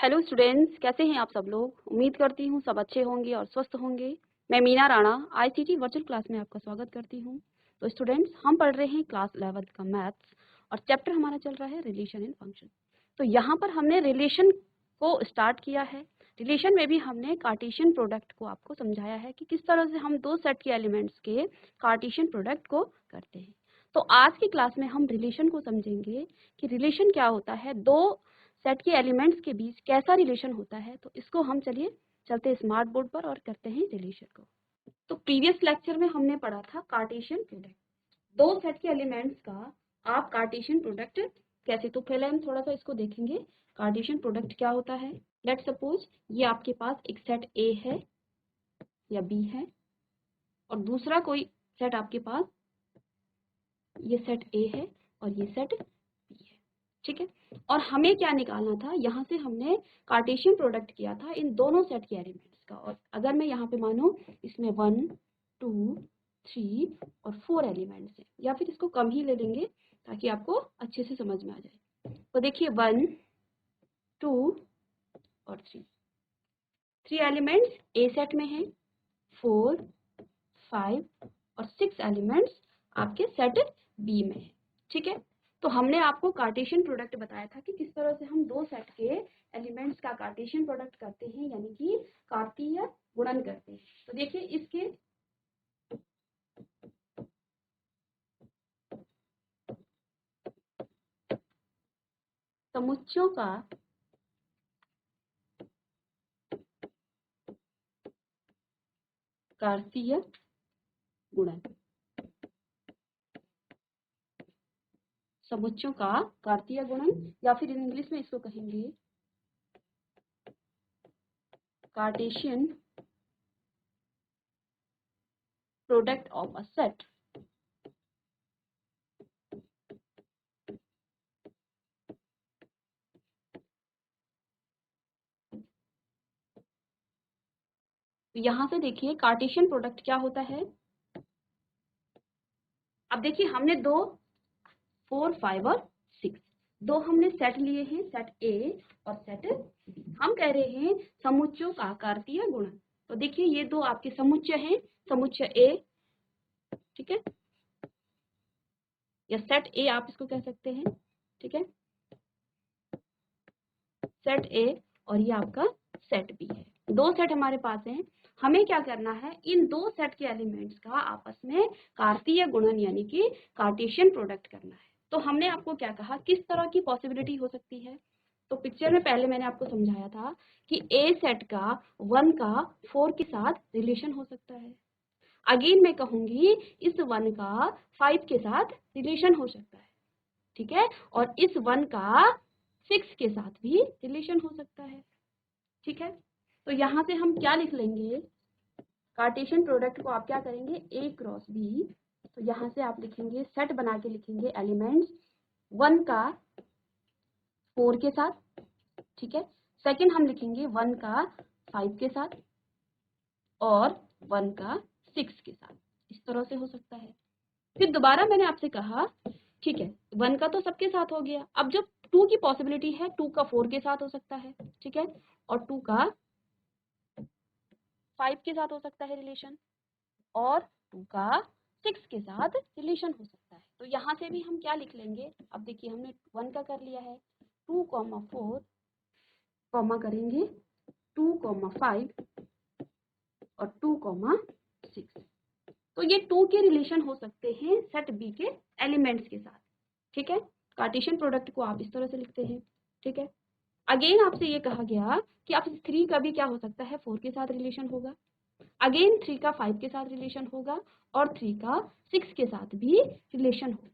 Hello students, कैसे हैं आप सब लोग। उम्मीद करती हूँ सब अच्छे होंगे और स्वस्थ होंगे। मैं Meena Rana ICT virtual class में आपका स्वागत करती हूँ। तो स्टूडेंट्स, हम पढ़ रहे हैं क्लास 11th का मैथ्स और चैप्टर हमारा चल रहा है रिलेशन एंड फंक्शन। तो यहाँ पर हमने रिलेशन को स्टार्ट किया है। रिलेशन में भी हमने कार्टेशियन प्रोडक्ट को आपको समझाया है कि किस तरह से हम दो सेट के एलिमेंट्स के कार्टेशियन प्रोडक्ट को करते हैं। तो आज की क्लास में हम रिलेशन को समझेंगे कि रिलेशन क्या होता है, दो सेट के एलिमेंट्स के बीच कैसा रिलेशन होता है। तो इसको हम चलिए चलते स्मार्ट बोर्ड पर और करते हैं रिलेशन को। तो प्रीवियस लेक्चर में हमने पढ़ा था कार्टेशियन प्रोडक्ट, दो सेट के एलिमेंट्स का आप कार्टेशियन प्रोडक्ट कैसे। तो पहले हम थोड़ा सा इसको देखेंगे कार्टेशियन प्रोडक्ट क्या होता है। लेट सपोज ये आपके पास एक सेट ए है या बी है और दूसरा कोई सेट आपके पास, ये सेट ए है और ये सेट बी है, ठीक है। और हमें क्या निकालना था, यहाँ से हमने कार्टेशियन प्रोडक्ट किया था इन दोनों सेट के एलिमेंट्स का। और अगर मैं यहाँ पे मानूँ इसमें 1 2 3 और 4 एलिमेंट्स हैं, या फिर इसको कम ही ले लेंगे ताकि आपको अच्छे से समझ में आ जाए। तो देखिए 1 2 और 3 एलिमेंट्स ए सेट में हैं, 4 5 और 6 एलिमेंट्स आपके सेट बी में है, ठीक है। तो हमने आपको कार्टेशियन प्रोडक्ट बताया था कि किस तरह से हम दो सेट के एलिमेंट्स का कार्टेशियन प्रोडक्ट करते हैं, यानी कि कार्तीय गुणन करते हैं। तो देखिए इसके समुच्चयों का कार्तीय गुणन, समुच्चयों का कार्तीय गुणन, या फिर इंग्लिश में इसको कहेंगे Cartesian product of a set. तो यहाँ से देखिए कार्टेशियन प्रोडक्ट क्या होता है। अब देखिए हमने दो 4 5 और 6 दो हमने सेट लिए हैं, सेट ए और सेट बी। हम कह रहे हैं समुच्चयों का कार्तीय गुणन। तो देखिए ये दो आपके समुच्चय हैं, समुच्चय ए, ठीक है, या सेट ए आप इसको कह सकते हैं, ठीक है, सेट ए और ये आपका सेट बी है। दो सेट हमारे पास हैं। हमें क्या करना है, इन दो सेट के एलिमेंट्स का आपस में कार्तीय गुणन यानी कि कार्टेशियन प्रोडक्ट करना है। तो हमने आपको क्या कहा, किस तरह की पॉसिबिलिटी हो सकती है। तो पिक्चर में पहले मैंने आपको समझाया था कि ए सेट का 1 का 4 के साथ रिलेशन हो सकता है। अगेन मैं कहूंगी इस 1 का 5 के साथ रिलेशन हो सकता है, ठीक है, और इस 1 का 6 के साथ भी रिलेशन हो सकता है, ठीक है। तो यहाँ से हम क्या लिख लेंगे, कार्टेशियन प्रोडक्ट को आप क्या करेंगे, ए क्रॉस बी। तो यहाँ से आप लिखेंगे, सेट बना के लिखेंगे एलिमेंट्स 1 का 4 के साथ, ठीक है। सेकंड हम लिखेंगे 1 का 5 के साथ और 1 का 6 के साथ। इस तरह से हो सकता है। फिर दोबारा मैंने आपसे कहा, ठीक है, 1 का तो सबके साथ हो गया। अब जब 2 की पॉसिबिलिटी है, 2 का 4 के साथ हो सकता है, ठीक है, और 2 का 5 के साथ हो सकता है रिलेशन, और 2 का 6 के साथ रिलेशन हो सकता है। तो यहाँ से भी हम क्या लिख लेंगे, अब देखिए हमने 1 का कर लिया है, 2 4 कॉमा करेंगे 2 5 और 2 6। तो ये 2 के रिलेशन हो सकते हैं सेट बी के एलिमेंट्स के साथ, ठीक है। कार्टेशियन प्रोडक्ट को आप इस तरह से लिखते हैं, ठीक है। अगेन आपसे ये कहा गया कि आप 3 का भी क्या हो सकता है, 4 के साथ रिलेशन होगा। अगेन 3 का 5 के साथ रिलेशन होगा और 3 का 6 के साथ भी रिलेशन होगा।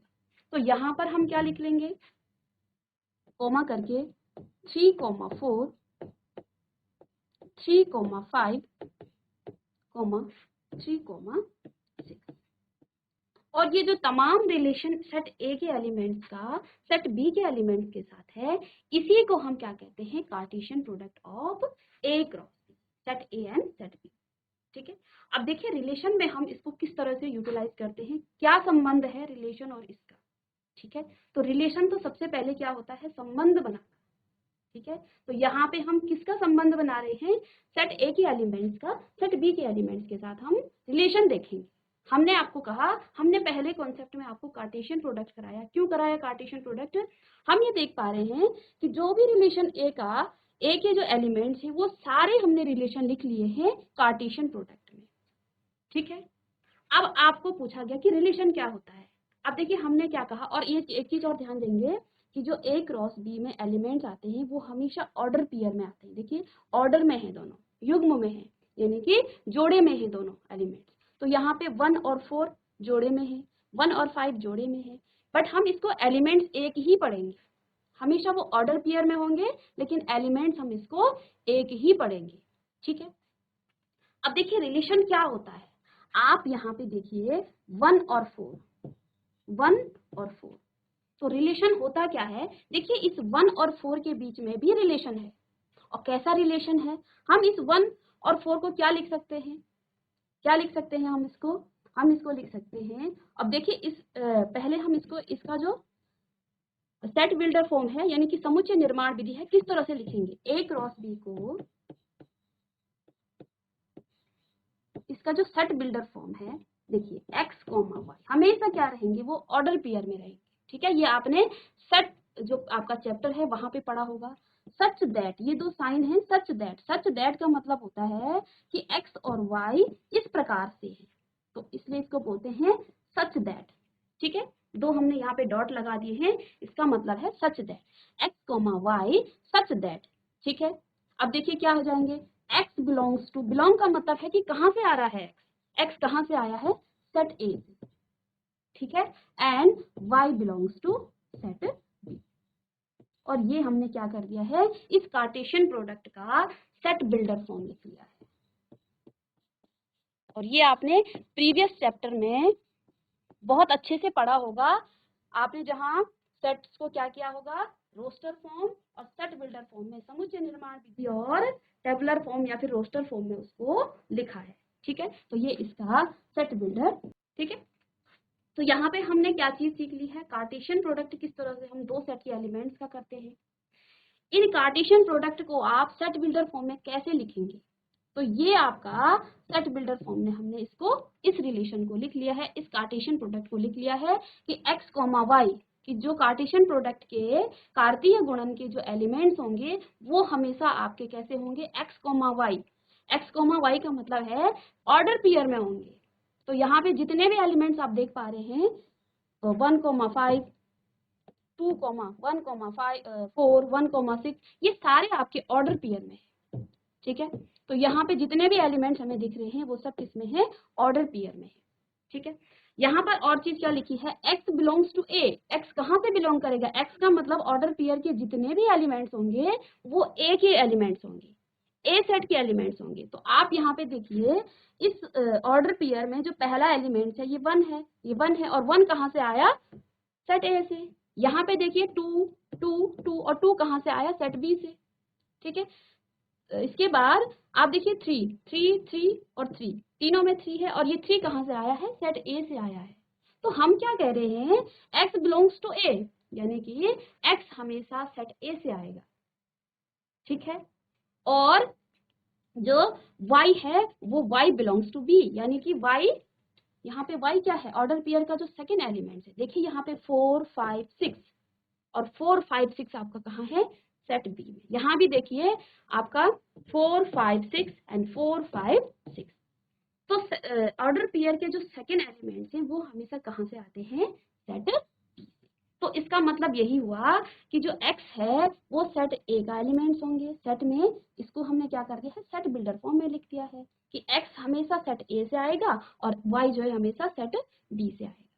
तो यहाँ पर हम क्या लिख लेंगे, कोमा करके 3 4 3 5 3 6। और ये जो तमाम रिलेशन सेट ए के एलिमेंट्स का सेट बी के एलिमेंट्स के साथ है, इसी को हम क्या कहते हैं, Cartesian product of A cross B, set A and set B, ठीक है। अब देखिए रिलेशन में हम इसको किस तरह से यूटिलाइज करते हैं, क्या संबंध है रिलेशन और इसका, ठीक है। तो रिलेशन तो सबसे पहले क्या होता है, संबंध बनाना, ठीक है। तो यहाँ पे हम किसका संबंध बना रहे हैं, सेट ए के एलिमेंट्स का सेट बी के एलिमेंट्स के साथ हम रिलेशन देखेंगे। हमने आपको कहा, हमने पहले कॉन्सेप्ट में आपको कार्टेशियन प्रोडक्ट कराया। क्यों कराया कार्टेशियन प्रोडक्ट, हम ये देख पा रहे हैं कि जो भी रिलेशन ए का, ए के जो एलिमेंट्स हैं वो सारे हमने रिलेशन लिख लिए हैं कार्टेशियन प्रोडक्ट में। ठीक है। अब आपको पूछा गया कि रिलेशन क्या होता है। अब देखिए हमने क्या कहा, और ये एक चीज और ध्यान देंगे कि जो ए क्रॉस बी में एलिमेंट्स आते हैं वो हमेशा ऑर्डर पेयर में आते हैं। देखिए ऑर्डर में है, दोनों युग्म में है, यानी कि जोड़े में है दोनों एलिमेंट्स। तो यहाँ पे 1 और 4 जोड़े में है, 1 और 5 जोड़े में है, बट हम इसको एलिमेंट्स एक ही पढ़ेंगे। हमेशा वो ऑर्डर पेयर में होंगे लेकिन एलिमेंट्स हम इसको एक ही पढ़ेंगे। ठीक है। अब देखिए रिलेशन क्या होता है, आप यहाँ पे देखिए 1 और 4, तो रिलेशन होता क्या है। देखिए इस 1 और 4 के बीच में भी रिलेशन है, और कैसा रिलेशन है, हम इस 1 और 4 को क्या लिख सकते हैं, क्या लिख सकते हैं हम इसको लिख सकते हैं। अब देखिए इस पहले हम इसको, इसका जो सेट बिल्डर फॉर्म है यानी कि समुच्चय निर्माण विधि है, किस तरह से लिखेंगे, ए क्रॉस बी को, इसका जो सेट बिल्डर फॉर्म है, देखिए x, y हमेशा क्या रहेंगे, वो ऑर्डर पेयर में रहेंगे। ठीक है। ये आपने सेट जो आपका चैप्टर है वहां पे पढ़ा होगा। सच दैट, ये दो साइन है, सच दैट का मतलब होता है कि x और y इस प्रकार से है, तो इसलिए इसको बोलते हैं सच दैट। ठीक है। दो हमने यहाँ पे डॉट लगा दिए हैं, इसका मतलब है such that, x, y such that. ठीक है। अब देखिए क्या हो जाएंगे, x बिलोंग्स टू, बिलोंग का मतलब है कि कहाँ से आ रहा है, x कहाँ से आया है, सेट ए से। ठीक है। And y belongs to set B, और ये हमने क्या कर दिया है, इस कार्टेशियन प्रोडक्ट का सेट बिल्डर फॉर्म लिख लिया है। और ये आपने प्रीवियस चैप्टर में बहुत अच्छे से पढ़ा होगा। आपने जहाँ सेट्स को क्या किया होगा, रोस्टर फॉर्म और सेट बिल्डर फॉर्म में समुच्चय निर्माण विधि और टेबुलर फॉर्म या फिर रोस्टर फॉर्म में उसको लिखा है। ठीक है। तो ये इसका सेट बिल्डर। ठीक है। तो यहाँ पे हमने क्या चीज सीख ली है, कार्टेशियन प्रोडक्ट किस तरह से हम दो सेट के एलिमेंट्स का करते हैं। इन कार्टेशियन प्रोडक्ट को आप सेट बिल्डर फॉर्म में कैसे लिखेंगे, तो ये आपका सेट बिल्डर फॉर्म में हमने इसको, इस रिलेशन को लिख लिया है, इस कार्टेशियन प्रोडक्ट को लिख लिया है कि x, y कि जो कार्टेशियन प्रोडक्ट के कार्तीय गुणन के जो एलिमेंट्स होंगे वो हमेशा आपके कैसे होंगे, x, y। x, y का मतलब है ऑर्डर पेयर में होंगे। तो यहाँ पे जितने भी एलिमेंट्स आप देख पा रहे हैं, 1, 5, 2, 1, 5, 4, 1, 6, ये सारे आपके ऑर्डर पेयर में है। ठीक है। तो यहाँ पे जितने भी एलिमेंट्स हमें दिख रहे हैं वो सब किसमें है, ऑर्डर पेयर में है। ठीक है। यहाँ पर और चीज क्या लिखी है, x belongs to a, x कहाँ से बिलोंग करेगा, x का मतलब ऑर्डर पेयर के जितने भी एलिमेंट्स होंगे वो a के एलिमेंट्स होंगे, a सेट के एलिमेंट्स होंगे। तो आप यहाँ पे देखिए इस ऑर्डर पेयर में जो पहला एलिमेंट है ये 1 है, ये 1 है, और 1 कहाँ से आया, सेट a से। यहाँ पे देखिए 2, 2, 2 और 2 कहाँ से आया, सेट b से। ठीक है। इसके बाद आप देखिए 3, 3, 3 और 3, तीनों में 3 है, और ये 3 कहाँ से आया है, सेट ए से आया है। तो हम क्या कह रहे हैं, x बिलोंग्स टू ए, यानी कि x हमेशा सेट ए से आएगा। ठीक है। और जो y है वो y बिलोंग्स टू b, यानी कि y, यहाँ पे y क्या है, ऑर्डर पेयर का जो सेकेंड एलिमेंट है। देखिए यहाँ पे 4, 5, 6 और 4, 5, 6 आपका कहाँ है, सेट बी में। यहाँ भी देखिए आपका 4, 5, 6 एंड 4, 5, 6। तो ऑर्डर पेयर के जो सेकेंड एलिमेंट्स हैं वो हमेशा कहाँ से आते हैं, सेट बी से। तो इसका मतलब यही हुआ कि जो x है वो सेट ए का एलिमेंट्स होंगे सेट में, इसको हमने क्या कर दिया है, सेट बिल्डर फॉर्म में लिख दिया है कि x हमेशा सेट ए से आएगा और y जो है हमेशा सेट बी से आएगा।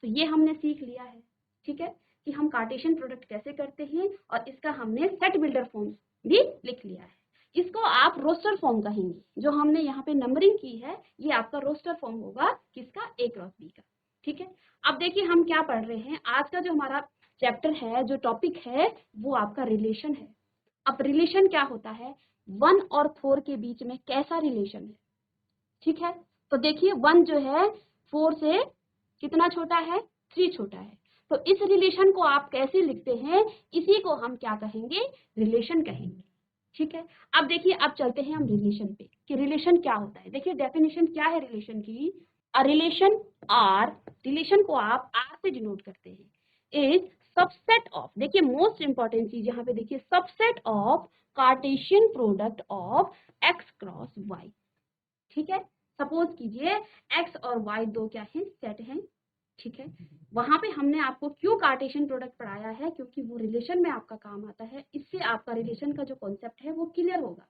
तो ये हमने सीख लिया है। ठीक है, कि हम कार्टेशियन प्रोडक्ट कैसे करते हैं, और इसका हमने सेट बिल्डर फॉर्म भी लिख लिया है। इसको आप रोस्टर फॉर्म कहेंगे, जो हमने यहाँ पे नंबरिंग की है ये आपका रोस्टर फॉर्म होगा, किसका, ए क्रॉस बी का। ठीक है। अब देखिए हम क्या पढ़ रहे हैं, आज का जो हमारा चैप्टर है, जो टॉपिक है वो आपका रिलेशन है। अब रिलेशन क्या होता है, 1 और 4 के बीच में कैसा रिलेशन है। ठीक है। तो देखिए 1 जो है 4 से कितना छोटा है, 3 छोटा है। तो इस रिलेशन को आप कैसे लिखते हैं, इसी को हम क्या कहेंगे, रिलेशन कहेंगे। ठीक है, अब देखिए, अब चलते हैं हम रिलेशन पे कि रिलेशन क्या होता है। देखिए डेफिनेशन क्या है रिलेशन की, अ रिलेशन आर, रिलेशन को आप आर से डिनोट करते हैं, इज सबसेट ऑफ, देखिए मोस्ट इंपॉर्टेंट चीज यहाँ पे देखिए, subset of Cartesian product of X cross Y. ठीक है, सपोज कीजिए एक्स और वाई दो क्या है, सेट हैं। ठीक है, वहां पे हमने आपको क्यों कार्टेशियन प्रोडक्ट पढ़ाया है, क्योंकि वो रिलेशन में आपका काम आता है, इससे आपका रिलेशन का जो कॉन्सेप्ट है वो क्लियर होगा।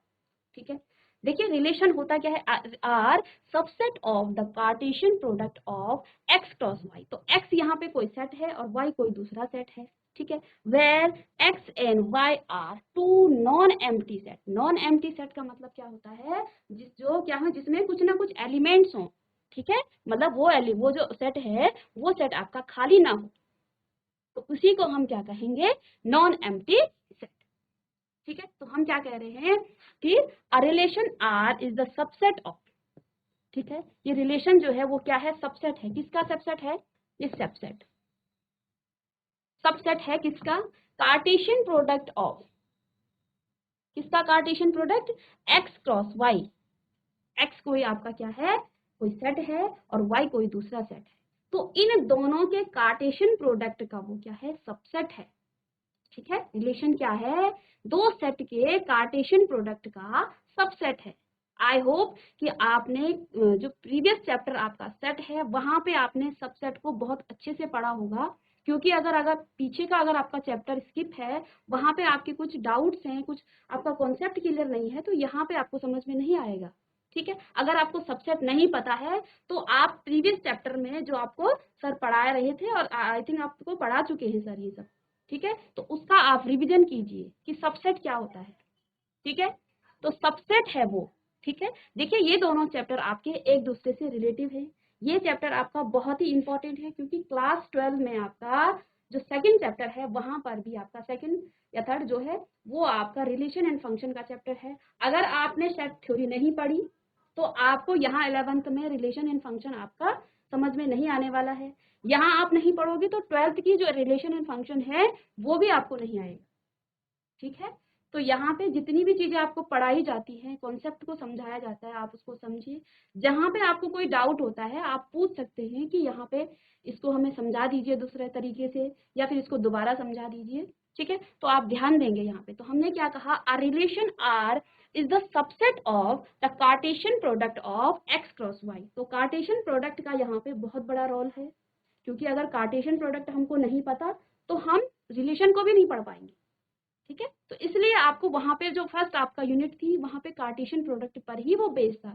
ठीक है, देखिए रिलेशन होता क्या है, R subset of the Cartesian product of X cross Y. तो एक्स यहाँ पे कोई सेट है और वाई कोई दूसरा सेट है। ठीक है, where X and Y are two non empty set. Non empty set का मतलब क्या होता है, जो क्या है, जिसमें कुछ ना कुछ एलिमेंट्स हों। ठीक है, मतलब वो जो सेट है वो सेट आपका खाली ना हो, तो उसी को हम क्या कहेंगे, नॉन एम्प्टी सेट। ठीक है, तो हम क्या कह रहे हैं कि a relation R is the subset of, ठीक है, ये रिलेशन जो है वो क्या है, सबसेट है। किसका सबसेट है, ये सबसेट सबसेट है किसका, कार्टेशियन प्रोडक्ट ऑफ, किसका Cartesian product, X cross Y. X कोई आपका क्या है, कोई सेट है और वाई कोई दूसरा सेट है, तो इन दोनों के कार्टेशियन प्रोडक्ट का वो क्या है, सबसेट है। ठीक है, रिलेशन क्या है, दो सेट के कार्टेशियन प्रोडक्ट का सबसेट है। आई होप कि आपने जो प्रीवियस चैप्टर आपका सेट है वहां पे आपने सबसेट को बहुत अच्छे से पढ़ा होगा, क्योंकि अगर अगर पीछे का अगर आपका चैप्टर स्किप है, वहां पे आपके कुछ डाउट्स हैं, कुछ आपका कॉन्सेप्ट क्लियर नहीं है, तो यहाँ पे आपको समझ में नहीं आएगा। ठीक है, अगर आपको सबसेट नहीं पता है तो आप प्रीवियस चैप्टर में जो आपको सर पढ़ा रहे थे, और आई थिंक आपको पढ़ा चुके हैं सर ये सब, ठीक है, तो उसका आप रिवीजन कीजिए कि सबसेट क्या होता है। ठीक है, तो सबसेट है वो। ठीक है, देखिए ये दोनों चैप्टर आपके एक दूसरे से रिलेटिव है। ये चैप्टर आपका बहुत ही इंपॉर्टेंट है, क्योंकि क्लास 12 में आपका जो सेकंड चैप्टर है वहां पर भी आपका सेकंड या थर्ड जो है वो आपका रिलेशन एंड फंक्शन का चैप्टर है। अगर आपने सेट थ्योरी नहीं पढ़ी तो आपको यहाँ 11th में रिलेशन एंड फंक्शन आपका समझ में नहीं आने वाला है। यहाँ आप नहीं पढ़ोगे तो 12th की जो रिलेशन एंड फंक्शन है वो भी आपको नहीं आएगा। ठीक है, तो यहाँ पे जितनी भी चीजें आपको पढ़ाई जाती हैं, कॉन्सेप्ट को समझाया जाता है, आप उसको समझिए। जहाँ पे आपको कोई डाउट होता है आप पूछ सकते हैं कि यहाँ पे इसको हमें समझा दीजिए दूसरे तरीके से, या फिर इसको दोबारा समझा दीजिए। ठीक है, तो आप ध्यान देंगे यहाँ पे। तो हमने क्या कहा, a relation R is the subset of the Cartesian product of X cross Y. तो कार्टेशियन प्रोडक्ट का यहाँ पे बहुत बड़ा रोल है, क्योंकि अगर कार्टेशियन प्रोडक्ट हमको नहीं पता तो हम रिलेशन को भी नहीं पढ़ पाएंगे। ठीक है, तो इसलिए आपको वहां पे जो फर्स्ट आपका यूनिट थी वहां पे कार्टेशियन प्रोडक्ट पर ही वो बेस था,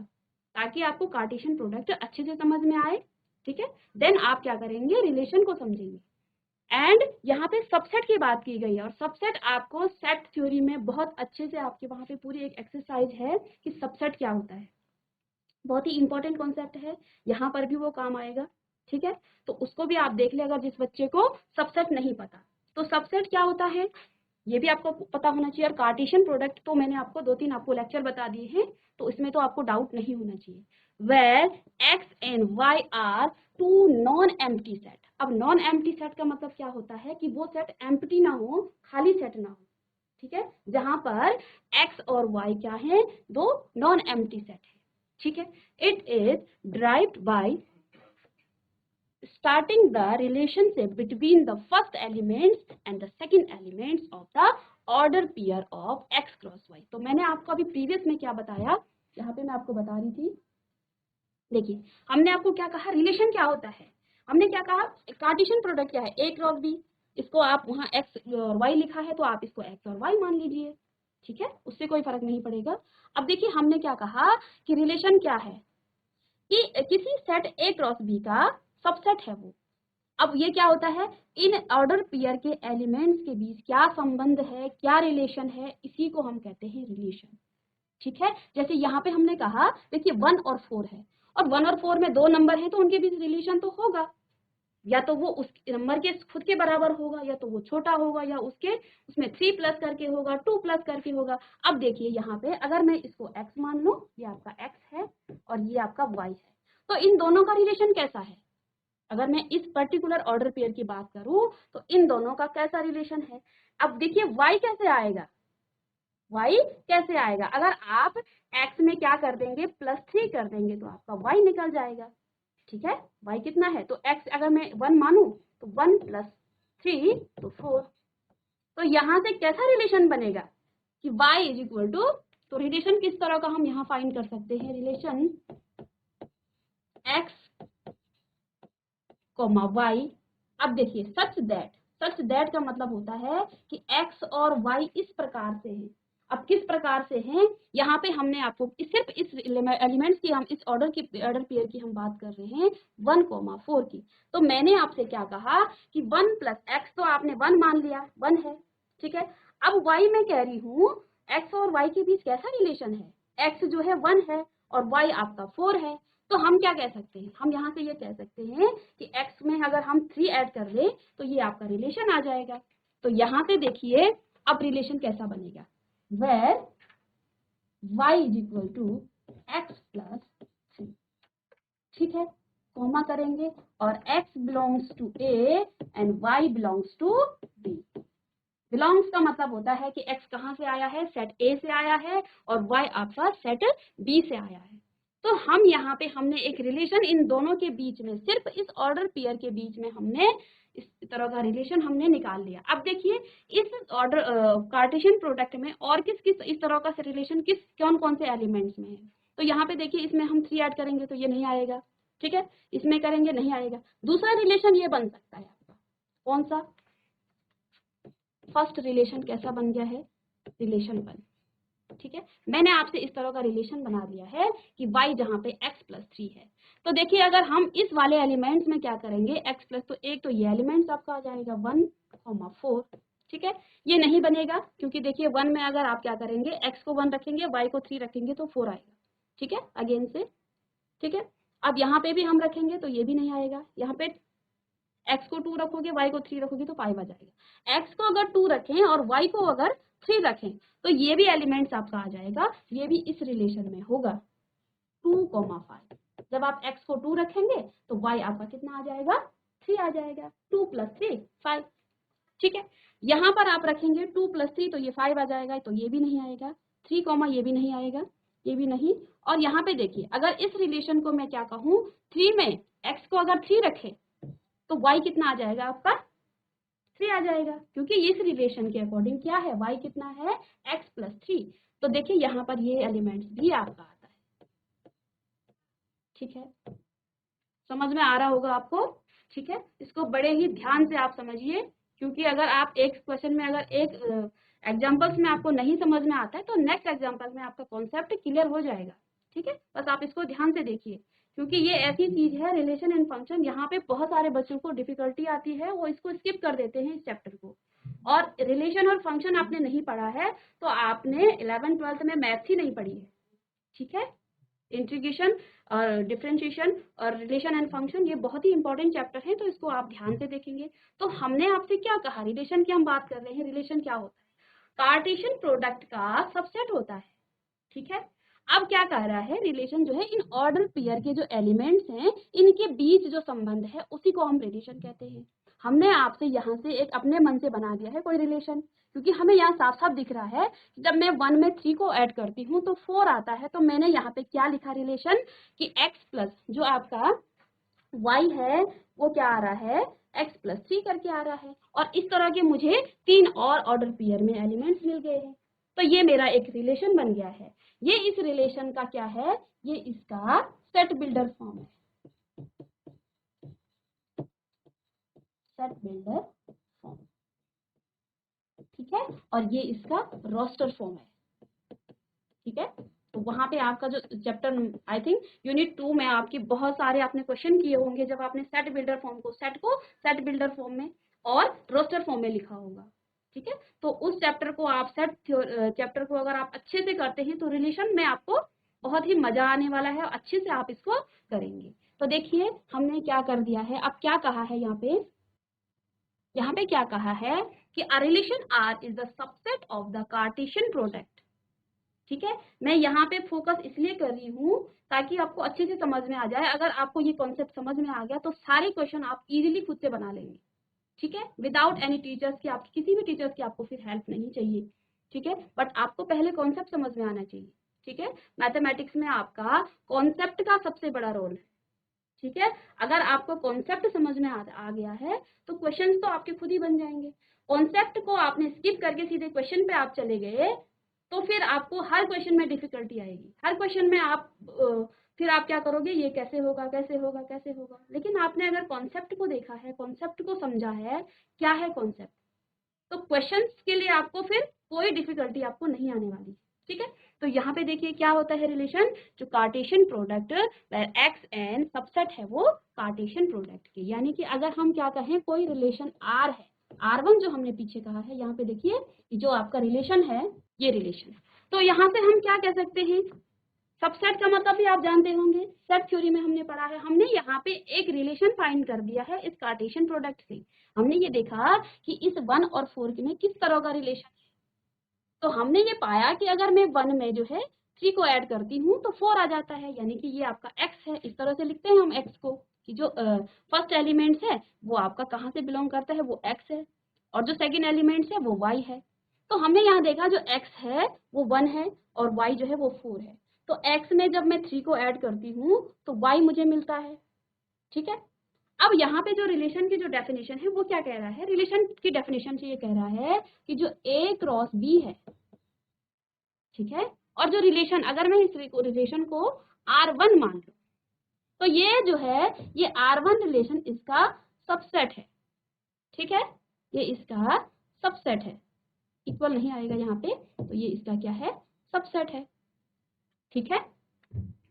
ताकि आपको कार्टेशियन प्रोडक्ट अच्छे से समझ में आए। ठीक है, देन आप क्या करेंगे, रिलेशन को समझेंगे। एंड यहाँ पे सबसेट की बात की गई है, और सबसेट आपको सेट थ्योरी में बहुत अच्छे से आपके वहां पे पूरी एक एक्सरसाइज है कि सबसेट क्या होता है। बहुत ही इंपॉर्टेंट कॉन्सेप्ट है, यहाँ पर भी वो काम आएगा। ठीक है, तो उसको भी आप देख ले, अगर जिस बच्चे को सबसेट नहीं पता। तो सबसेट क्या होता है ये भी आपको पता होना चाहिए। और कार्टेशियन प्रोडक्ट तो मैंने आपको 2-3 आपको लेक्चर बता दिए हैं, तो इसमें तो आपको डाउट नहीं होना चाहिए। Where X and Y are two non empty set. अब नॉन एम्प्टी सेट का मतलब क्या होता है कि वो सेट एम्प्टी ना हो, खाली सेट ना हो। ठीक है, जहां पर एक्स और वाई क्या है, दो नॉन एम्प्टी सेट है। ठीक है, it is derived by starting the relationship between the first elements and the second elements of the order pair of x cross y। तो मैंने आपको अभी प्रीवियस में क्या बताया, यहाँ पे मैं आपको बता रही थी। देखिए हमने आपको क्या कहा, रिलेशन क्या होता है, हमने क्या कहा, कार्टेशियन प्रोडक्ट क्या है, a क्रॉस b। इसको आप वहाँ x और y लिखा है तो आप इसको x और y मान लीजिए। ठीक है, उससे कोई फर्क नहीं पड़ेगा। अब देखिए हमने क्या कहा कि रिलेशन क्या है, कि किसी सेट a क्रॉस b का सबसेट है वो। अब ये क्या होता है, इन ऑर्डर पेयर के एलिमेंट्स के बीच क्या संबंध है, क्या रिलेशन है, इसी को हम कहते हैं रिलेशन। ठीक है, जैसे यहाँ पे हमने कहा देखिए 1 और 4 है, और 1 और 4 में दो नंबर है तो उनके बीच रिलेशन तो होगा, या तो वो उस नंबर के खुद के बराबर होगा, या तो वो छोटा होगा, या उसके उसमें 3 प्लस करके होगा, 2 प्लस करके होगा। अब देखिए यहाँ पे अगर मैं इसको x मान लूं, ये आपका x है और ये आपका y है, तो इन दोनों का रिलेशन कैसा है, अगर मैं इस पर्टिकुलर ऑर्डर पेयर की बात करूं तो इन दोनों का कैसा रिलेशन है। अब देखिए y कैसे आएगा, y कैसे आएगा, अगर आप x में क्या कर देंगे +3 कर देंगे तो आपका y निकल जाएगा। ठीक है, y कितना है, तो x अगर मैं 1 मानूं तो 1 + 3 तो 4। तो यहाँ से कैसा रिलेशन बनेगा कि y इज टू, तो रिलेशन किस तरह का हम यहाँ फाइंड कर सकते हैं, रिलेशन x, y। अब देखिए सच दैट का मतलब होता है कि x और y इस प्रकार से हैं। अब किस प्रकार से हैं, यहाँ पे हमने आपको सिर्फ इस एलिमेंट्स की, हम इस ऑर्डर पेयर की हम बात कर रहे हैं 1,4 की। तो मैंने आपसे क्या कहा कि 1 + x, तो आपने 1 मान लिया, 1 है, ठीक है। अब y मैं कह रही हूँ x और y के बीच कैसा रिलेशन है, x जो है 1 है और y आपका 4 है। तो हम क्या कह सकते हैं, हम यहाँ से ये कह सकते हैं कि x में अगर हम 3 ऐड कर ले तो ये आपका रिलेशन आ जाएगा। तो यहाँ पे देखिए अब रिलेशन कैसा बनेगा, where y = x + 3, ठीक है, कॉमा करेंगे और x belongs to A and y belongs to B। Belongs का मतलब होता है कि x कहाँ से आया है, सेट A से आया है और y आपका सेट B से आया है। तो हम यहाँ पे हमने एक रिलेशन इन दोनों के बीच में, सिर्फ इस ऑर्डर पेयर के बीच में हमने इस तरह का रिलेशन हमने निकाल लिया। अब देखिए इस ऑर्डर कार्टेशियन प्रोडक्ट में और किस किस इस तरह का रिलेशन किस कौन कौन से एलिमेंट्स में है। तो यहाँ पे देखिए इसमें हम 3 ऐड करेंगे तो ये नहीं आएगा, ठीक है, इसमें करेंगे नहीं आएगा। दूसरा रिलेशन ये बन सकता है आपका, कौन सा, फर्स्ट रिलेशन कैसा बन गया है, रिलेशन 1, ठीक है। मैंने आपसे इस तरह का रिलेशन बना दिया है कि y जहाँ पे x + 3 है। तो देखिए अगर हम इस वाले एलिमेंट्स में क्या करेंगे x प्लस, तो एक तो ये एलिमेंट्स आपका आ जाएगा 1,4, ठीक है। ये नहीं बनेगा क्योंकि देखिए 1 में अगर आप क्या करेंगे, x को 1 रखेंगे, y को 3 रखेंगे तो 4 आएगा, ठीक है, अगेन से, ठीक है। अब यहाँ पे भी हम रखेंगे तो ये भी नहीं आएगा, यहाँ पे x को 2 रखोगे, y को 3 रखोगे तो 5 आ जाएगा। x को अगर 2 रखें और y को अगर 3 रखें तो ये भी एलिमेंट्स आपका आ जाएगा, ये भी इस रिलेशन में होगा 2,5। जब आप x को 2 रखेंगे तो y आपका कितना आ जाएगा, 3 आ जाएगा, 2 + 3 5, ठीक है। यहाँ पर आप रखेंगे 2 + 3 तो ये 5 आ जाएगा, तो ये भी नहीं आएगा, 3, ये भी नहीं आएगा, ये भी नहीं। और यहाँ पे देखिए अगर इस रिलेशन को मैं क्या कहूँ, 3 में x को अगर 3 रखे तो y कितना आ जाएगा आपका, 3 आ जाएगा, क्योंकि इस रिलेशन के अकॉर्डिंग क्या है, y कितना है, x + 3। तो देखिए यहाँ पर ये एलिमेंट्स भी आपका आता है, ठीक है, समझ में आ रहा होगा आपको, ठीक है। इसको बड़े ही ध्यान से आप समझिए, क्योंकि अगर आप एक क्वेश्चन में अगर एक एग्जाम्पल्स में आपको नहीं समझ में आता है तो नेक्स्ट एग्जाम्पल में आपका कॉन्सेप्ट क्लियर हो जाएगा, ठीक है। बस आप इसको ध्यान से देखिए, क्योंकि ये ऐसी चीज है रिलेशन एंड फंक्शन, यहाँ पे बहुत सारे बच्चों को डिफिकल्टी आती है, वो इसको स्किप कर देते हैं इस चैप्टर को। और रिलेशन और फंक्शन आपने नहीं पढ़ा है तो आपने 11th-12th में मैथ्स ही नहीं पढ़ी है, ठीक है। इंटीग्रेशन और डिफरेंशिएशन और रिलेशन एंड फंक्शन ये बहुत ही इंपॉर्टेंट चैप्टर है, तो इसको आप ध्यान से देखेंगे। तो हमने आपसे क्या कहा, रिलेशन की हम बात कर रहे हैं, रिलेशन क्या होता है, कार्टेशियन प्रोडक्ट का सबसेट होता है, ठीक है। अब क्या कह रहा है, रिलेशन जो है इन ऑर्डर पेयर के जो एलिमेंट्स हैं इनके बीच जो संबंध है उसी को हम रिलेशन कहते हैं। हमने आपसे यहाँ से एक अपने मन से बना दिया है कोई रिलेशन, क्योंकि हमें यहाँ साफ साफ दिख रहा है कि जब मैं 1 में 3 को ऐड करती हूँ तो 4 आता है। तो मैंने यहाँ पे क्या लिखा रिलेशन कि x प्लस जो आपका y है वो क्या आ रहा है, x + 3 करके आ रहा है। और इस तरह के मुझे 3 और ऑर्डर पेयर में एलिमेंट्स मिल गए हैं, तो ये मेरा एक रिलेशन बन गया है। ये इस रिलेशन का क्या है, ये इसका सेट बिल्डर फॉर्म है, सेट बिल्डर फॉर्म, ठीक है। और ये इसका रोस्टर फॉर्म है, ठीक है। तो वहां पे आपका जो चैप्टर आई थिंक यूनिट 2 में आपकी बहुत सारे आपने क्वेश्चन किए होंगे जब आपने सेट बिल्डर फॉर्म को सेट बिल्डर फॉर्म में और रोस्टर फॉर्म में लिखा होगा, ठीक है। तो उस चैप्टर को आप चैप्टर को अगर आप अच्छे से करते हैं तो रिलेशन में आपको बहुत ही मजा आने वाला है, अच्छे से आप इसको करेंगे। तो देखिए हमने क्या कर दिया है, अब क्या कहा है यहाँ पे क्या कहा है कि a relation R is the subset of the Cartesian product, ठीक है, मैं यहाँ पे फोकस इसलिए कर रही हूँ ताकि आपको अच्छे से समझ में आ जाए। अगर आपको ये कॉन्सेप्ट समझ में आ गया तो सारे क्वेश्चन आप इजीली खुद से बना लेंगे। ठीक है, विदाउट एनी टीचर्स की, आपकी किसी भी टीचर्स की आपको फिर हेल्प नहीं चाहिए। ठीक है, बट आपको पहले कॉन्सेप्ट समझ में आना चाहिए। ठीक है, मैथमेटिक्स में आपका कॉन्सेप्ट का सबसे बड़ा रोल है। ठीक है, अगर आपको कॉन्सेप्ट समझ में आ गया है तो क्वेश्चंस तो आपके खुद ही बन जाएंगे। कॉन्सेप्ट को आपने स्किप करके सीधे क्वेश्चन पे आप चले गए तो फिर आपको हर क्वेश्चन में डिफिकल्टी आएगी। हर क्वेश्चन में आप फिर आप क्या करोगे, ये कैसे होगा, कैसे होगा, कैसे होगा। लेकिन आपने अगर कॉन्सेप्ट को देखा है, कॉन्सेप्ट को समझा है, क्या है कॉन्सेप्ट, तो क्वेश्चंस के लिए आपको फिर कोई डिफिकल्टी आपको नहीं आने वाली। ठीक है, तो यहाँ पे देखिए क्या होता है रिलेशन, जो Cartesian product where X an subset है वो कार्टेशियन प्रोडक्ट के, यानी कि अगर हम क्या कहें कोई रिलेशन आर है, R1 जो हमने पीछे कहा है, यहाँ पे देखिए जो आपका रिलेशन है ये रिलेशन, तो यहाँ से हम क्या कह सकते हैं, सबसेट का मतलब भी आप जानते होंगे, सेट थ्योरी में हमने पढ़ा है। हमने यहाँ पे एक रिलेशन फाइंड कर दिया है इस कार्टेशियन प्रोडक्ट से। हमने ये देखा कि इस 1 और 4 में किस तरह का रिलेशन है, तो हमने ये पाया कि अगर मैं 1 में जो है 3 को ऐड करती हूँ तो 4 आ जाता है, यानी कि ये आपका x है। इस तरह से लिखते हैं हम x को कि जो फर्स्ट एलिमेंट्स है वो आपका कहाँ से बिलोंग करता है, वो x है, और जो सेकंड एलिमेंट्स है वो y है। तो हमने यहाँ देखा जो x है वो 1 है और y जो है वो 4 है, तो x में जब मैं 3 को ऐड करती हूँ तो y मुझे मिलता है। ठीक है, अब यहाँ पे जो रिलेशन की जो डेफिनेशन है वो क्या कह रहा है, रिलेशन की डेफिनेशन से ये कह रहा है कि जो A क्रॉस B है, ठीक है, और जो रिलेशन, अगर मैं इस रिलेशन को R1 मान लूं तो ये जो है ये R1 रिलेशन इसका सबसेट है। ठीक है, ये इसका सबसेट है, इक्वल नहीं आएगा यहाँ पे, तो ये इसका क्या है, सबसेट है। ठीक है,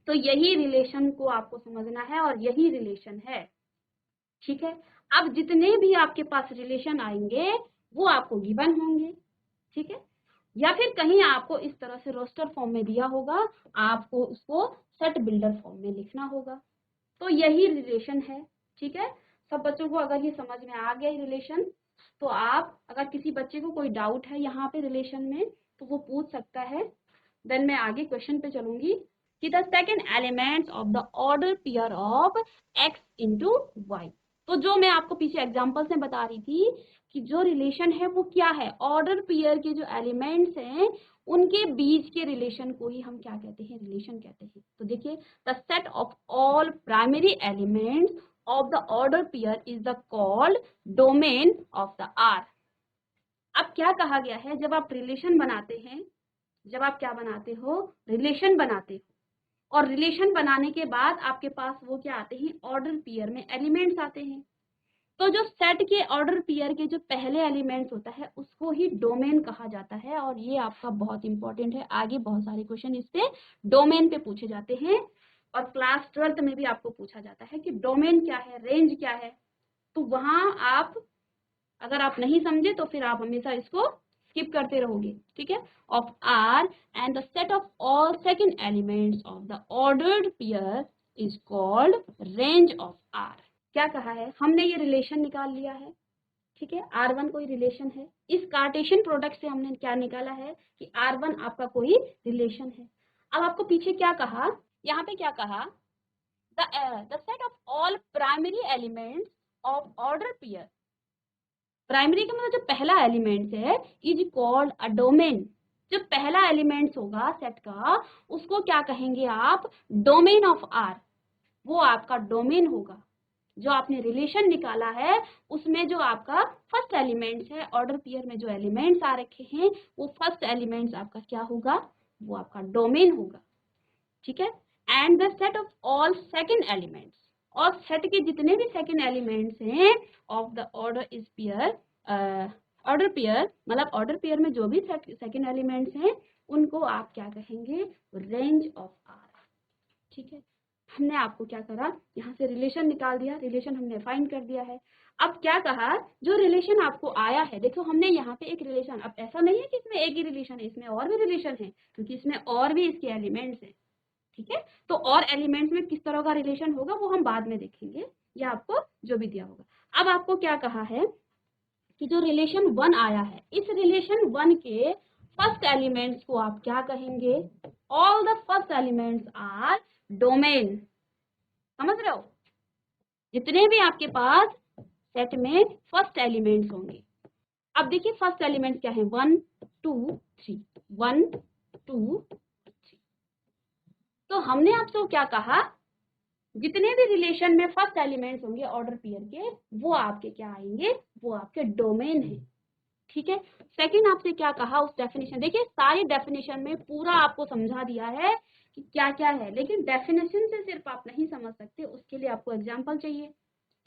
तो यही रिलेशन को आपको समझना है और यही रिलेशन है। ठीक है, अब जितने भी आपके पास रिलेशन आएंगे वो आपको गिवन होंगे। ठीक है, या फिर कहीं आपको इस तरह से रोस्टर फॉर्म में दिया होगा, आपको उसको सेट बिल्डर फॉर्म में लिखना होगा, तो यही रिलेशन है। ठीक है, सब बच्चों को अगर ये समझ में आ गया रिलेशन, तो आप अगर किसी बच्चे को कोई डाउट है यहाँ पे रिलेशन में तो वो पूछ सकता है। देन मैं आगे क्वेश्चन पे चलूंगी कि the second elements of the order pair of x into Y. तो जो मैं आपको पीछे एग्जाम्पल से बता रही थी कि जो रिलेशन है वो क्या है, ऑर्डर पेयर के जो एलिमेंट्स हैं उनके बीच के रिलेशन को ही हम क्या कहते हैं, रिलेशन कहते हैं। तो देखिए, the set of all primary elements of the order pair is the called domain of the R. अब क्या कहा गया है, जब आप रिलेशन बनाते हैं, जब आप क्या बनाते हो, रिलेशन बनाते हो, और रिलेशन बनाने के बाद आपके पास वो क्या आते हैं, ऑर्डर पेयर में एलिमेंट्स आते हैं। तो जो सेट के ऑर्डर पेयर के जो पहले एलिमेंट्स होता है उसको ही डोमेन कहा जाता है, और ये आपका बहुत इंपॉर्टेंट है। आगे बहुत सारे क्वेश्चन इस पे डोमेन पे पूछे जाते हैं, और क्लास 12th में भी आपको पूछा जाता है कि डोमेन क्या है, रेंज क्या है। तो वहां आप अगर आप नहीं समझे तो फिर आप हमेशा इसको स्किप करते रहोगे। ठीक है, of R and the set of all second elements of the ordered pair is called range of R. क्या कहा है, हमने ये रिलेशन निकाल लिया है। ठीक है, R1 कोई रिलेशन है, इस कार्टेशियन प्रोडक्ट से हमने क्या निकाला है कि R1 आपका कोई रिलेशन है। अब आपको पीछे क्या कहा, यहाँ पे क्या कहा, the set of all primary elements of order pair. Primary का मतलब जो पहला एलिमेंट है इज कॉल्ड अ डोमेन। जो पहला एलिमेंट्स होगा सेट का उसको क्या कहेंगे आप, डोमेन ऑफ आर, वो आपका डोमेन होगा। जो आपने रिलेशन निकाला है उसमें जो आपका फर्स्ट एलिमेंट्स है, ऑर्डर पेयर में जो एलिमेंट्स आ रखे हैं वो फर्स्ट एलिमेंट्स आपका क्या होगा, वो आपका डोमेन होगा। ठीक है, and the set of all second elements, और सेट के जितने भी सेकंड एलिमेंट्स हैं of the order is pair, order pair मतलब ऑर्डर पेयर में जो भी सेकंड एलिमेंट्स हैं उनको आप क्या कहेंगे, रेंज ऑफ आर। ठीक है, हमने आपको क्या करा, यहाँ से रिलेशन निकाल दिया, रिलेशन हमने फाइंड कर दिया है। अब क्या कहा, जो रिलेशन आपको आया है, देखो हमने यहाँ पे एक रिलेशन, अब ऐसा नहीं है कि इसमें एक ही रिलेशन है, इसमें और भी रिलेशन है, क्योंकि इसमें और भी इसके एलिमेंट्स हैं। ठीक है, तो और एलिमेंट्स में किस तरह का रिलेशन होगा वो हम बाद में देखेंगे, या आपको जो भी दिया होगा। अब आपको क्या कहा है कि जो रिलेशन 1 आया है, इस रिलेशन 1 के फर्स्ट एलिमेंट्स को आप क्या कहेंगे? All the first elements are domain. समझ रहे हो? जितने भी आपके पास सेट में फर्स्ट एलिमेंट्स होंगे। अब देखिए फर्स्ट एलिमेंट क्या है? 1 2 3, 1 2 3। तो हमने आपसे क्या कहा? जितने भी रिलेशन में फर्स्ट एलिमेंट्स होंगे ऑर्डर पेयर के, वो आपके क्या आएंगे? वो आपके डोमेन है। ठीक है। सेकंड आपसे क्या कहा उस डेफिनेशन? देखिए सारी डेफिनेशन में पूरा आपको समझा दिया है कि क्या क्या है, लेकिन डेफिनेशन से सिर्फ आप नहीं समझ सकते, उसके लिए आपको एग्जांपल चाहिए।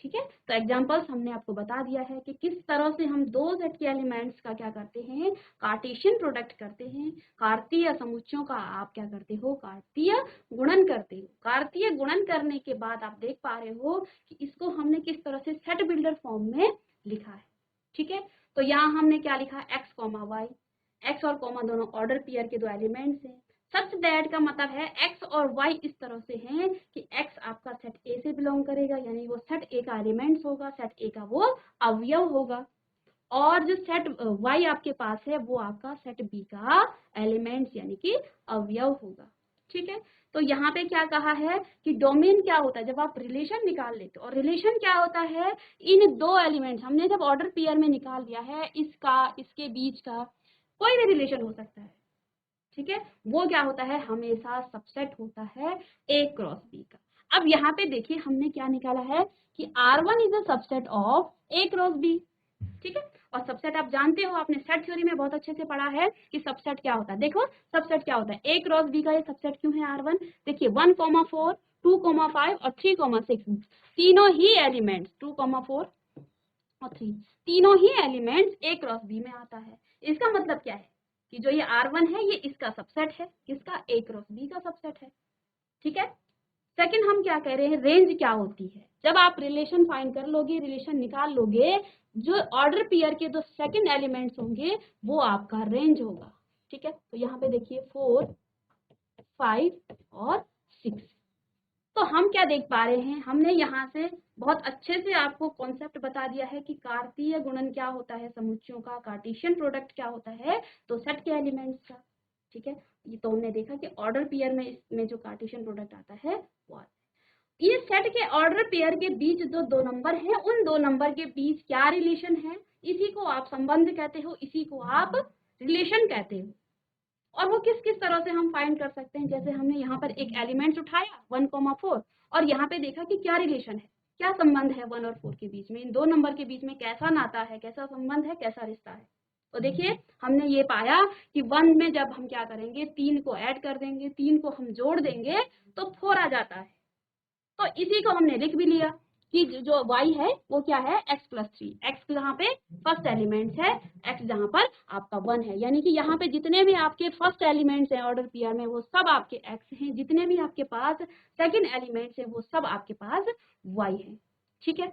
ठीक है। तो एग्जांपल्स हमने आपको बता दिया है कि किस तरह से हम दो सेट के एलिमेंट्स का क्या करते हैं? कार्टेशियन प्रोडक्ट करते हैं। कार्तीय समुच्चयों का आप क्या करते हो? कार्तीय गुणन करते हो। कार्तीय गुणन करने के बाद आप देख पा रहे हो कि इसको हमने किस तरह से सेट बिल्डर फॉर्म में लिखा है। ठीक है। तो यहाँ हमने क्या लिखा? X comma Y. एक्स और कॉमा दोनों ऑर्डर पेयर के दो एलिमेंट्स हैं। सच दैट का मतलब है एक्स और वाई इस तरह से हैं कि एक्स आपका सेट ए से बिलोंग करेगा, यानी वो सेट ए का एलिमेंट्स होगा, सेट ए का वो अवयव होगा। और जो सेट वाई आपके पास है वो आपका सेट बी का एलिमेंट्स यानी कि अवयव होगा। ठीक है। तो यहाँ पे क्या कहा है कि डोमेन क्या होता है? जब आप रिलेशन निकाल लेते हो, और रिलेशन क्या होता है? इन दो एलिमेंट्स हमने जब ऑर्डर पेयर में निकाल दिया है, इसका इसके बीच का कोई भी रिलेशन हो सकता है। ठीक है। वो क्या होता है? हमेशा सबसेट होता है ए क्रॉस बी का। अब यहाँ पे देखिए हमने क्या निकाला है कि R1 is a subset of A cross B. ठीक है। और सबसेट आप जानते हो, आपने सेट थ्योरी में बहुत अच्छे से पढ़ा है कि सबसेट क्या होता है। देखो सबसेट क्या होता है? ए क्रॉस बी का ये सबसेट क्यों है R1? देखिए 1,4, 2,5 और 3,6 तीनों ही एलिमेंट्स 2,4 और 3 तीनों ही एलिमेंट्स ए क्रॉस बी में आता है। इसका मतलब क्या है कि जो ये R1 है ये इसका सबसेट है, किसका? ए क्रॉस बी का सबसेट है। ठीक है। सेकंड हम क्या कह रहे हैं? रेंज क्या होती है? जब आप रिलेशन फाइंड कर लोगे, रिलेशन निकाल लोगे, जो ऑर्डर पेयर के जो सेकंड एलिमेंट्स होंगे वो आपका रेंज होगा। ठीक है। तो यहाँ पे देखिए 4 5 और 6। तो हम क्या देख पा रहे हैं? हमने यहाँ से बहुत अच्छे से आपको कॉन्सेप्ट बता दिया है कि कार्तीय गुणन क्या होता है समुच्चयों का, कार्टेशियन प्रोडक्ट क्या होता है तो सेट के एलिमेंट्स का। ठीक है। ये तो हमने देखा कि ऑर्डर पेयर में इसमें जो कार्टेशियन प्रोडक्ट आता है वो ये सेट के ऑर्डर पेयर के बीच जो दो नंबर हैं, उन दो नंबर के बीच क्या रिलेशन है, इसी को आप संबंध कहते हो, इसी को आप रिलेशन कहते हो। और वो किस किस तरह से हम फाइंड कर सकते हैं? जैसे हमने यहाँ पर एक एलिमेंट उठाया 1,4 और यहाँ पे देखा कि क्या रिलेशन है, क्या संबंध है 1 और 4 के बीच में, इन दो नंबर के बीच में कैसा नाता है, कैसा संबंध है, कैसा रिश्ता है। तो देखिए हमने ये पाया कि 1 में जब हम क्या करेंगे? 3 को ऐड कर देंगे, 3 को हम जोड़ देंगे तो 4 आ जाता है। तो इसी को हमने लिख भी लिया कि जो y है वो क्या है? x plus 3। x जहाँ पे फर्स्ट एलिमेंट है, x जहाँ पर आपका 1 है, यानी कि यहाँ पे जितने भी आपके फर्स्ट एलिमेंट्स हैं ऑर्डर पेयर में वो सब आपके x हैं, जितने भी आपके पास सेकंड एलिमेंट्स हैं वो सब आपके पास y हैं। ठीक है।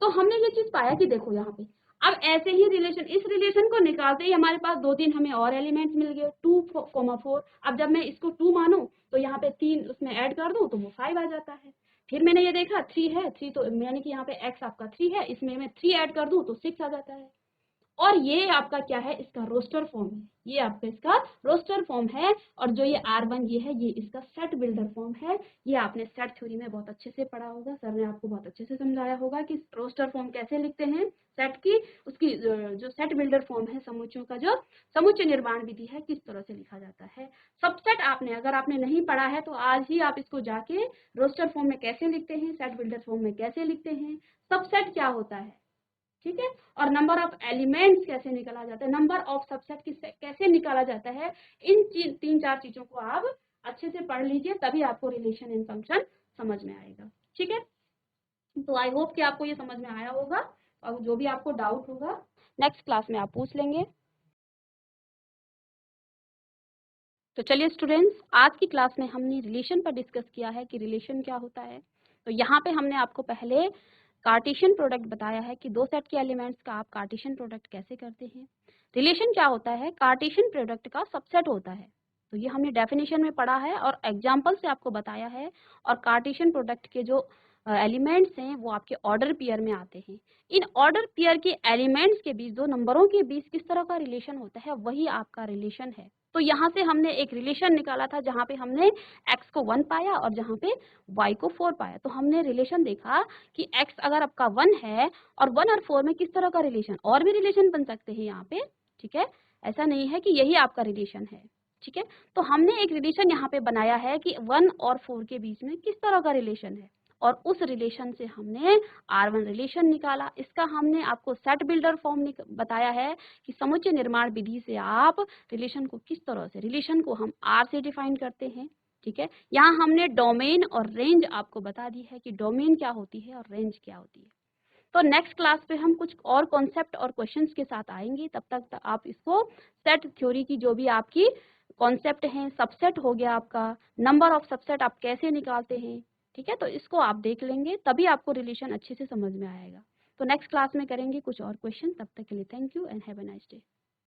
तो हमने ये चीज पाया कि देखो यहाँ पे अब ऐसे ही रिलेशन, इस रिलेशन को निकालते ही हमारे पास 2-3 हमें और एलिमेंट्स मिल गए 2,4। अब जब मैं इसको 2 मानूं तो यहाँ पे 3 उसमें ऐड कर दूं तो वो 5 आ जाता है। फिर मैंने ये देखा 3 है, 3 तो यानी कि यहाँ पे x आपका 3 है, इसमें मैं 3 ऐड कर दूं तो 6 आ जाता है। और ये आपका क्या है? इसका रोस्टर फॉर्म है, ये आपका इसका रोस्टर फॉर्म है। और जो ये R1 ये है, ये इसका सेट बिल्डर फॉर्म है। ये आपने सेट थ्योरी में बहुत अच्छे से पढ़ा होगा, सर ने आपको बहुत अच्छे से समझाया होगा कि रोस्टर फॉर्म कैसे लिखते हैं सेट की, उसकी जो सेट बिल्डर फॉर्म है समुच्चयों का जो समुच्चय निर्माण विधि है किस तरह से लिखा जाता है। सबसेट आपने अगर आपने नहीं पढ़ा है तो आज ही आप इसको जाके रोस्टर फॉर्म में कैसे लिखते हैं, सेट बिल्डर फॉर्म में कैसे लिखते हैं, सबसेट क्या होता है, ठीक है, और नंबर ऑफ एलिमेंट्स कैसे निकाला जाता है, नंबर ऑफ सबसेट कैसे निकाला जाता है, इन 3-4 चीजों को आप अच्छे से पढ़ लीजिए, तभी आपको रिलेशन इन फंक्शन समझ में आएगा। ठीक है। तो आई होप कि आपको ये समझ में आया होगा, और जो भी आपको डाउट होगा नेक्स्ट क्लास में आप पूछ लेंगे। तो चलिए स्टूडेंट्स, आज की क्लास में हमने रिलेशन पर डिस्कस किया है कि रिलेशन क्या होता है। तो यहाँ पे हमने आपको पहले कार्टेशियन प्रोडक्ट बताया है कि दो सेट के एलिमेंट्स का आप कार्टेशियन प्रोडक्ट कैसे करते हैं। रिलेशन क्या होता है? कार्टेशियन प्रोडक्ट का सबसेट होता है। तो ये हमने डेफिनेशन में पढ़ा है और एग्जाम्पल से आपको बताया है। और कार्टेशियन प्रोडक्ट के जो एलिमेंट्स हैं वो आपके ऑर्डर पेयर में आते हैं। इन ऑर्डर पेयर के एलिमेंट्स के बीच, दो नंबरों के बीच किस तरह का रिलेशन होता है, वही आपका रिलेशन है। तो यहाँ से हमने एक रिलेशन निकाला था जहाँ पे हमने x को 1 पाया और जहाँ पे y को 4 पाया। तो हमने रिलेशन देखा कि x अगर आपका 1 है और 1 और 4 में किस तरह का रिलेशन, और भी रिलेशन बन सकते हैं यहाँ पे, ठीक है। ऐसा नहीं है कि यही आपका रिलेशन है, ठीक है। तो हमने एक रिलेशन यहाँ पे बनाया है कि 1 और 4 के बीच में किस तरह का रिलेशन है, और उस रिलेशन से हमने R1 रिलेशन निकाला। इसका हमने आपको सेट बिल्डर फॉर्म बताया है कि समुच्चय निर्माण विधि से आप रिलेशन को किस तरह से, रिलेशन को हम R से डिफाइन करते हैं, ठीक है। यहाँ हमने डोमेन और रेंज आपको बता दी है कि डोमेन क्या होती है और रेंज क्या होती है। तो नेक्स्ट क्लास पे हम कुछ और कॉन्सेप्ट और क्वेश्चंस के साथ आएंगे। तब तक आप इसको सेट थ्योरी की जो भी आपकी कॉन्सेप्ट हैं, सबसेट हो गया आपका, नंबर ऑफ सबसेट आप कैसे निकालते हैं, ठीक है। तो इसको आप देख लेंगे, तभी आपको रिलेशन अच्छे से समझ में आएगा। तो नेक्स्ट क्लास में करेंगे कुछ और क्वेश्चन। तब तक के लिए thank you and have a nice day.